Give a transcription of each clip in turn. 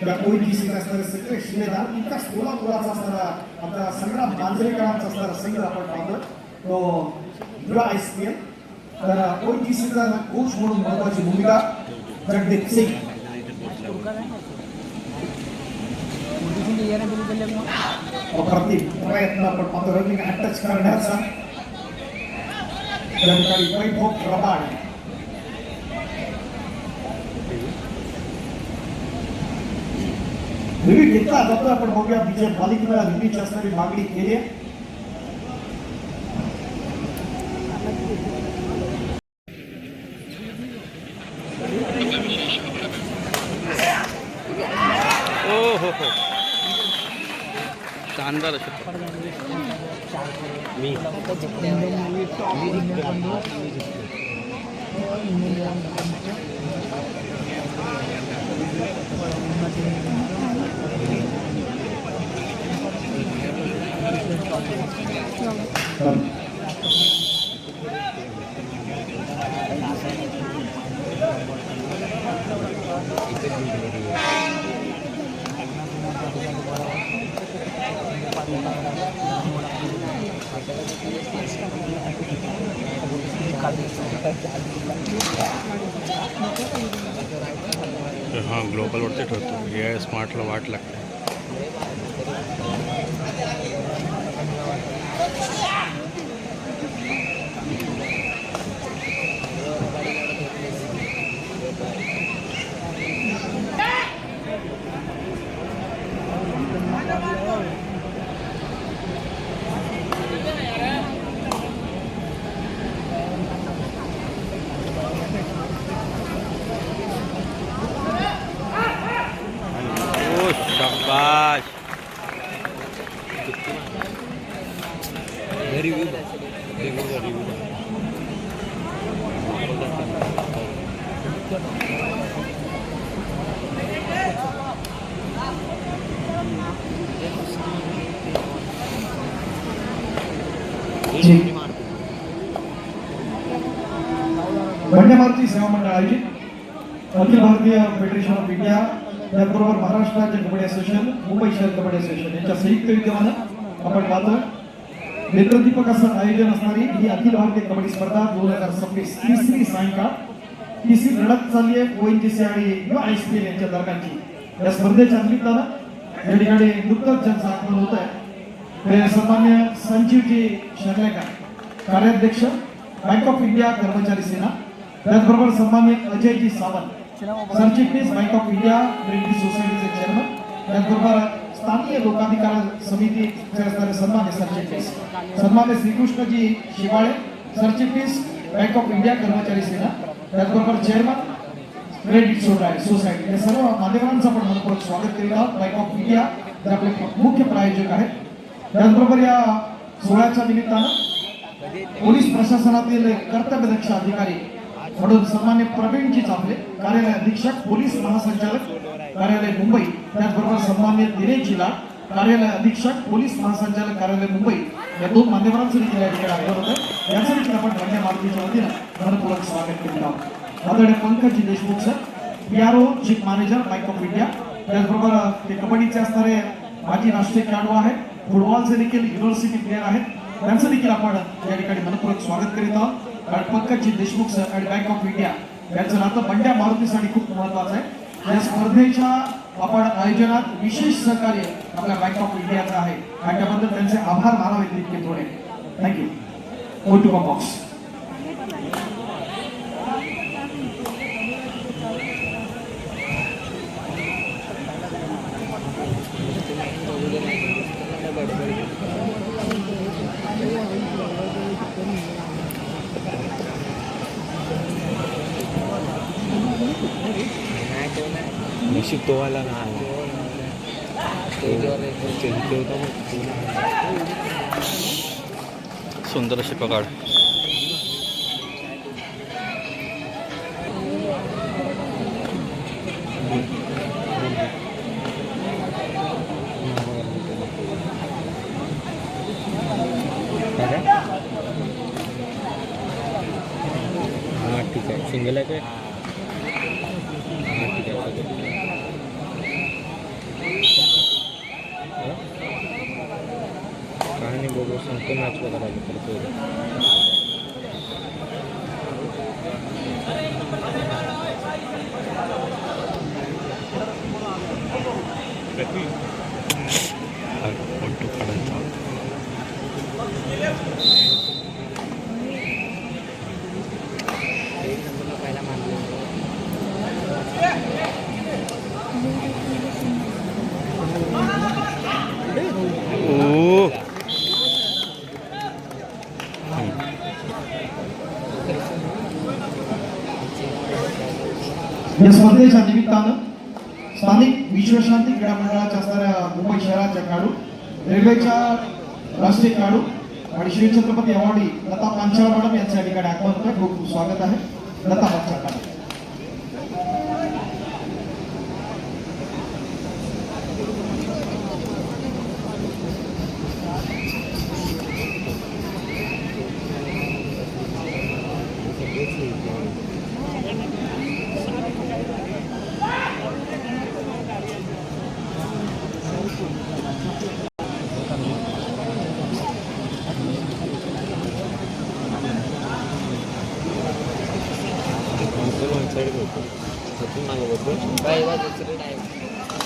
त्या ओळखीशी असणारे सगळे शिलेदार इतका मुलाचा असणारा आपला संग्राम मांजरेकरांचा असणारा संघ आपण पाहतो तो युवा ISPL. तर ओळखीशीचा कोच म्हणून महत्वाची भूमिका जगदीप सिंग. अप्रतिम प्रयत्न आपण पाहतो रनिंग अटॅच करण्याचा त्या ठिकाणी वैभव प्रमाण. रिव्ह्यू घेतला जातो आपण बघूया. विजय मालिकेला रिव्ह्यूची असणारी मागणी केली आहे. हो शानदार मी हाँ ग्लोबल वरती ठेवतो. AI स्मार्टला वाट लागते. शाबाश वंदे मारुती सेवा मंडळ आयोजित Akhil Bharatiya federation of India त्याचबरोबर महाराष्ट्र राज्य कबड्डी असोसिएशन मुंबई शहर कबड्डी असोसिएशन यांच्या संयुक्त विद्यमानं आपण पाहतो नेत्रदीपक असं आयोजन असणारी ही अखिल भारतीय कबड्डी स्पर्धा 2026 तिसरी सायंकाळ तिसरी लढत चालली आहे. ONGC आणि युवा ISPL यांच्या दरम्यानची. या स्पर्धेच्या निमित्तानं या ठिकाणी नुकतंच ज्यांचं आगमन होत आहे ते सन्मान्य संजीवजी शर्लेकर कार्याध्यक्ष बँक ऑफ इंडिया कर्मचारी सेना, त्याचबरोबर सन्मान्य अजयजी सावंत सरचिटणीस बँक ऑफ इंडिया क्रेडिट सोसायटीचे चेअरमन, त्याचबरोबर स्थानीय लोकाधिकार समितीचे असणारे सन्मान्य सरचिटणीस सन्मान्य श्रीकृष्णजी शिवाळे सरचिटणीस बँक ऑफ इंडिया कर्मचारी सेना, त्याचबरोबर चेअरमन क्रेडिट सोसायटी या सर्व मान्यवरांचं आपण मनपूर्वक स्वागत करीत आहोत. बँक ऑफ इंडिया जे आपले मुख्य प्रायोजक आहेत. त्याचबरोबर या सोहळ्याच्या निमित्तानं पोलीस प्रशासनातील कर्तव्यदक्ष अधिकारी म्हणून सन्मान्य प्रवीणजी चापले कार्यालय अधीक्षक पोलीस महासंचालक कार्यालय मुंबई, त्याचबरोबर सन्मान्य दिनेशजी लाड कार्यालय अधीक्षक पोलीस महासंचालक कार्यालय मुंबई या दोन मान्यवरांचं देखील या ठिकाणी आगमन होतं. यांचं देखील आपण वंदे मारुतीच्या वतीनं मनपूर्वक स्वागत करीत आहोत. आदरणीय पंकजी Deshmukh sir PRO chief manager bank of India, त्याचबरोबर ते कबड्डीचे असणारे माजी राष्ट्रीय खेळाडू आहेत, फुटबॉलचे देखील युनिव्हर्सिटी प्लेअर आहेत. त्यांचं देखील आपण या ठिकाणी मनपूर्वक स्वागत करीत आहोत. कारण पंकजी देशमुख सर आणि बँक ऑफ इंडिया यांचं नातं वंदे मारुतीसाठी खूप महत्वाचं आहे. या स्पर्धेच्या आपण आयोजनात विशेष सहकार्य आपल्या बँक ऑफ इंडियाचं आहे आणि त्याबद्दल त्यांचे आभार मानावेत तितके थोडे. थँक्यू. Go to box. नशीब तो वाला ना सुंदर अशी पगार. हाँ ठीक है. सिंगल है क्या? हाँ ठीक है. फोटो काढायचा ओ या स्पर्धेच्या निमित्तानं स्थानिक विश्वशांती क्रीडा मंडळाच्या असणाऱ्या मुंबई शहराच्या खेळाडू, रेल्वेच्या राष्ट्रीय खेळाडू आणि श्री छत्रपती अवॉर्डी लता पांचाळ मॅडम यांच्या ठिकाणी आगमन होतं. खूप खूप स्वागत आहे Lata Panchal madam.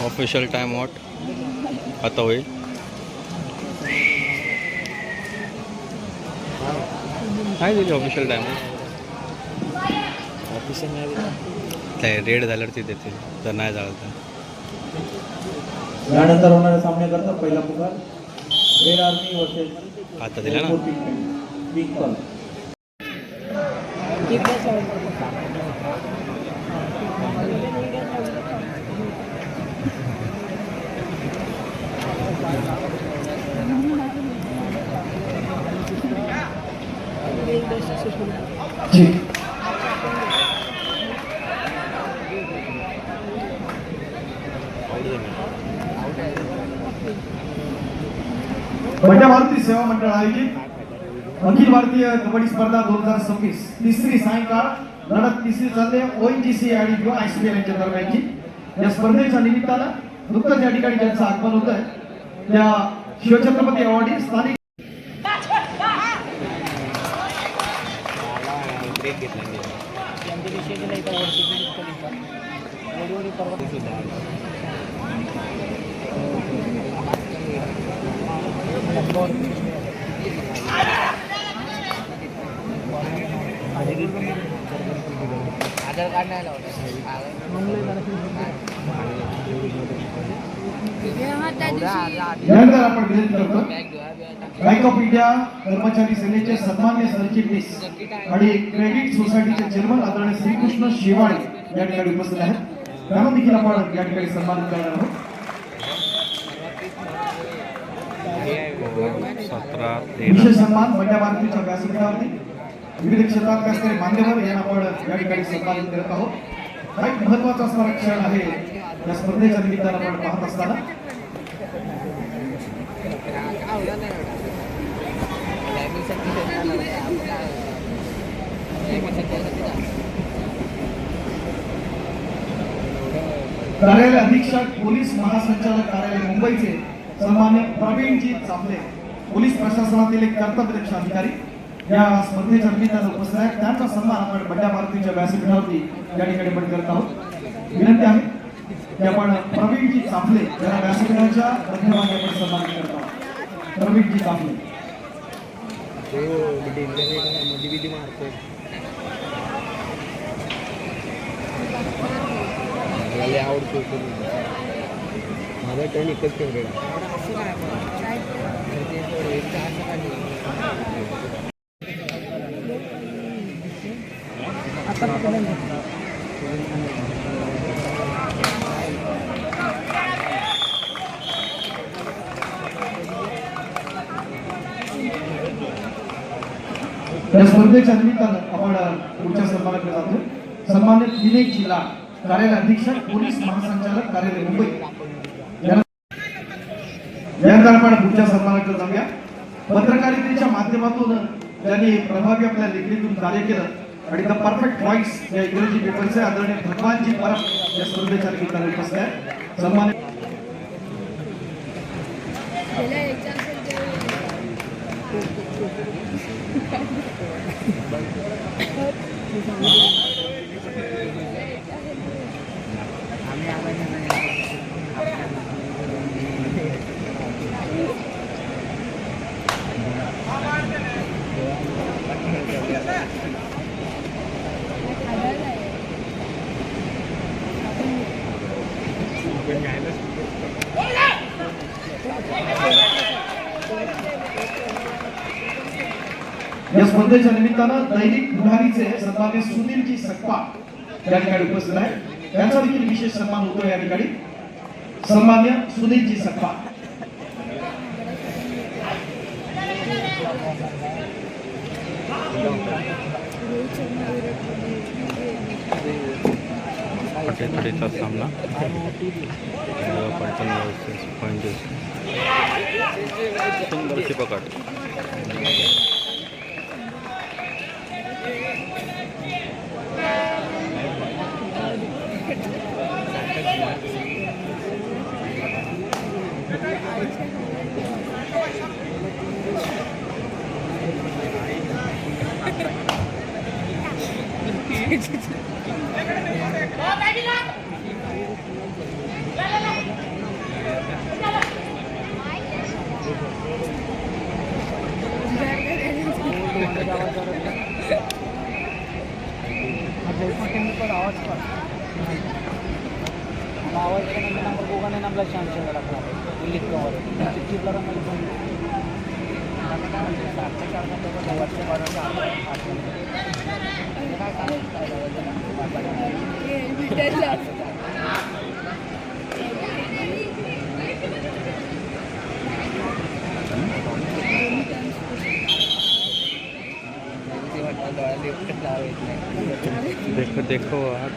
Official time out आता होईल. काय दिली ऑफिशियल टाइम काय रेड झाल्यावर ते देतील जर नाही झालं तर. यानंतर होणाऱ्या सामन्याकरता पहिला पुकार रेड आर्मी वर्सेस आता दिला ना. Pink colour. बंड्या मारुती सेवा मंडळ आयोजित अखिल भारतीय कबड्डी स्पर्धा 2026 तिसरी सायंकाळ लढत तिसरी चालते ONGC आणि ICBL यांच्या दरम्यानची. या स्पर्धेच्या निमित्तानं नुकतंच या ठिकाणी ज्यांचं आगमन होत आहे त्या शिवछत्रपती अवॉर्डी स्थानिक आधार कार्ड नाही लावलं. यानंतर आपण विनंती करतो बँक ऑफ इंडिया कर्मचारी सेनेचे सन्मान्य सरचिटणीस आणि क्रेडिट सोसायटीचे चेअरमन आदरणीय श्रीकृष्ण शेवाळे या ठिकाणी उपस्थित आहेत. त्यांना देखील आपण या ठिकाणी सन्मानित करणार आहोत. 17 विशेष सन्मान बंड्या मारुतीच्या व्यासपीठावरती विविध क्षेत्रात असणारे मान्यवर यांना आपण या ठिकाणी सन्मानित करत आहोत. हा एक महत्वाचा असणारा क्षण आहे या स्पर्धेच्या निमित्तानं आपण पाहत असताना. कार्यालय अधीक्षक पोलीस महासंचालक कार्यालय मुंबईचे सन्मान्य प्रवीणजी चांबले पोलीस प्रशासनातील एक कर्तव्यदक्ष अधिकारी या स्पर्धेच्या निमित्तानं उपस्थित आहेत. त्यांचा सन्मान आपण बंड्या मारुतीच्या व्यासपीठावरती या ठिकाणी आपण करत आहोत. विनंती आहे की आपण प्रवीणजी चांबले या व्यासपीठाच्या माध्यमाने आपण सन्मानित करत आहोत. प्रवीणजी चांबले आवडतो माझा टर्न एकच फेवरेट या स्पर्धेच्या निमित्तानं आपण पुढच्या सन्मानाकडे जातो. सन्मान्य दिनेश जिल्हा कार्यालय अधीक्षक पोलीस महासंचालक कार्यालय मुंबई यानंतर आपण पुढच्या सन्मानाकडे जाऊया. पत्रकारितेच्या माध्यमातून त्यांनी प्रभावी आपल्या लेखणीतून कार्य केलं आणि द परफेक्ट व्हॉइस या इंग्रजी पेपरचे आदरणीय भगवानजी परब या स्पर्धेच्या निमित्ताने उपस्थित आहेत. सन्मान्य या स्पर्धेच्या निमित्तानं दैनिक गुन्हारीचे सन्मान्य सुनीलजी सकपाळ या ठिकाणी उपस्थित आहे. त्यांचा देखील विशेष सन्मान होतो या ठिकाणी. सन्मान्य सुनीलजी सकपाळ. अटीतटीचा सामना पलटण वर्सेस पंचेस. सुंदरशी पकड. देखो देखो आप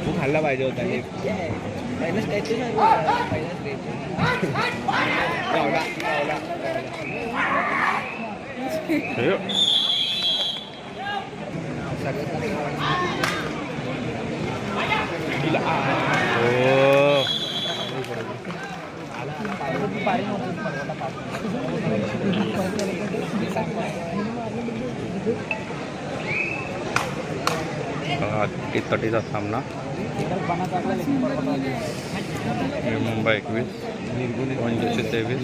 तू खाल्ला पाहिजे होता हे. पहिलं स्टॅच्यू पहिला स्टॅच्यू अटीतटीचा सामना. मुंबई 21 पंचेस 23.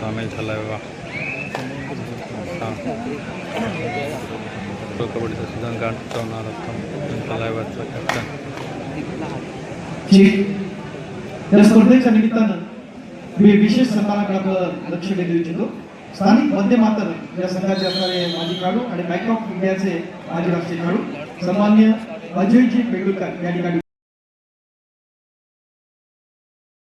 तामिल झाला विवाह. प्रो कबड्डीचा सीझन गाठवणार लाईव्हचा कॅप्टन. या स्पर्धेच्या निमित्तानं मी विशेष सन्मानाकडे आपलं लक्ष देऊ इच्छितो. स्थानिक वंदे मातरम या संघाचे असणारे माजी खेळाडू आणि बँक ऑफ इंडियाचे माजी राष्ट्रीय खेळाडू सन्मान्य अजयजी पेंडुलकर या ठिकाणी